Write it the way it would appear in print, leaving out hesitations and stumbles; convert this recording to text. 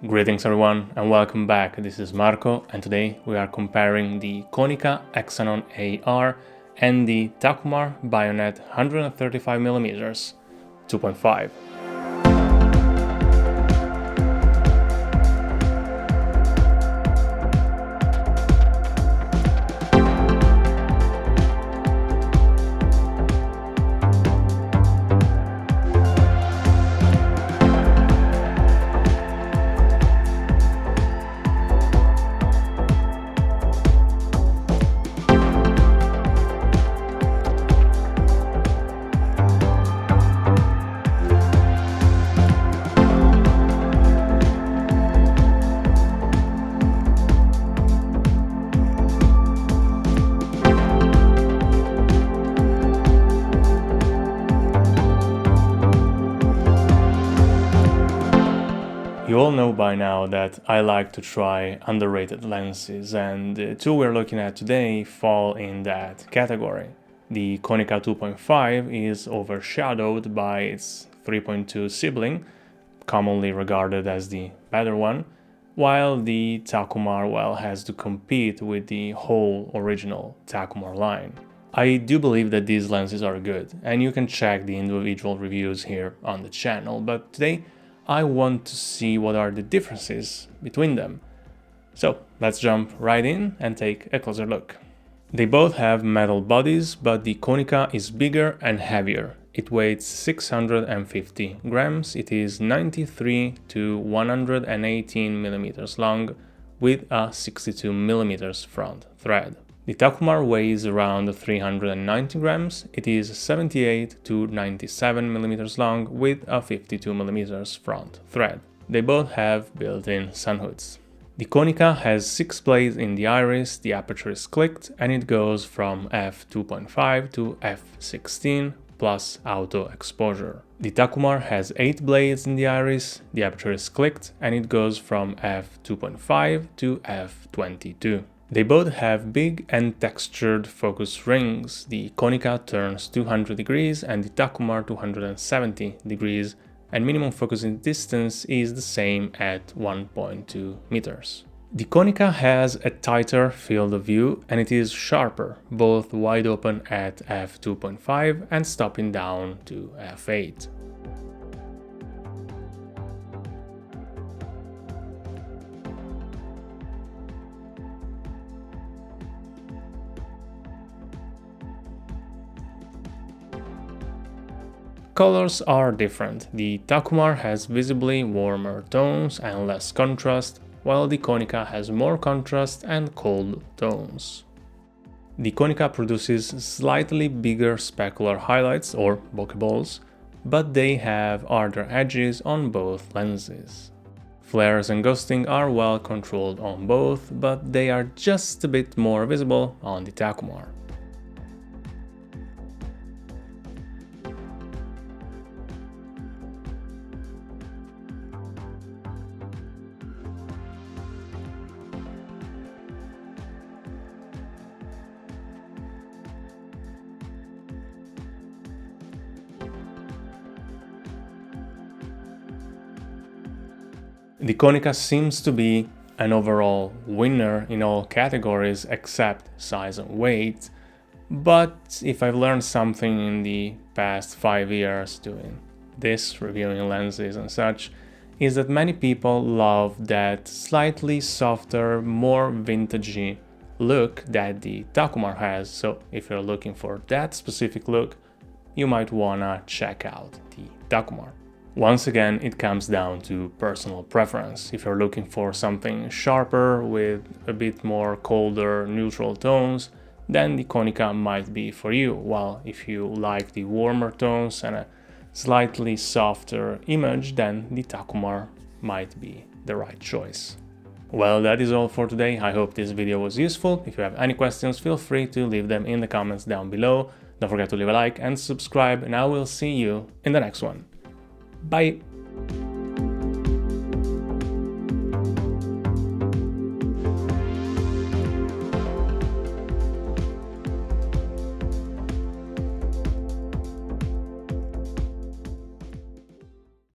Greetings everyone and welcome back. This is Marco and today we are comparing the Konica Hexanon AR and the Takumar bayonet 135mm 2.5. You all know by now that I like to try underrated lenses, and the two we're looking at today fall in that category. The Konica 2.5 is overshadowed by its 3.2 sibling, commonly regarded as the better one, while the Takumar has to compete with the whole original Takumar line. I do believe that these lenses are good, and you can check the individual reviews here on the channel, but today I want to see what are the differences between them. So let's jump right in and take a closer look. They both have metal bodies, but the Konica is bigger and heavier. It weighs 650 grams, it is 93 to 118 millimeters long with a 62 millimeters front thread. The Takumar weighs around 390 grams, it is 78 to 97 millimeters long with a 52 millimeters front thread. They both have built-in sun hoods. The Konica has 6 blades in the Aries, the aperture is clicked and it goes from f2.5 to f16 plus auto exposure. The Takumar has 8 blades in the Aries, the aperture is clicked and it goes from f2.5 to f22. They both have big and textured focus rings. The Konica turns 200 degrees and the Takumar 270 degrees, and minimum focusing distance is the same at 1.2 meters. The Konica has a tighter field of view and it is sharper, both wide open at f2.5 and stopping down to f8. Colors are different. The Takumar has visibly warmer tones and less contrast, while the Konica has more contrast and cold tones. The Konica produces slightly bigger specular highlights or bokeh balls, but they have harder edges on both lenses. Flares and ghosting are well controlled on both, but they are just a bit more visible on the Takumar. The Konica seems to be an overall winner in all categories except size and weight, but if I've learned something in the past 5 years doing this, reviewing lenses and such, is that many people love that slightly softer, more vintagey look that the Takumar has, so if you're looking for that specific look, you might wanna check out the Takumar. Once again, it comes down to personal preference. If you're looking for something sharper with a bit more colder, neutral tones, then the Konica might be for you, while if you like the warmer tones and a slightly softer image, then the Takumar might be the right choice. Well, that is all for today. I hope this video was useful. If you have any questions, feel free to leave them in the comments down below. Don't forget to leave a like and subscribe, and I will see you in the next one. Bye!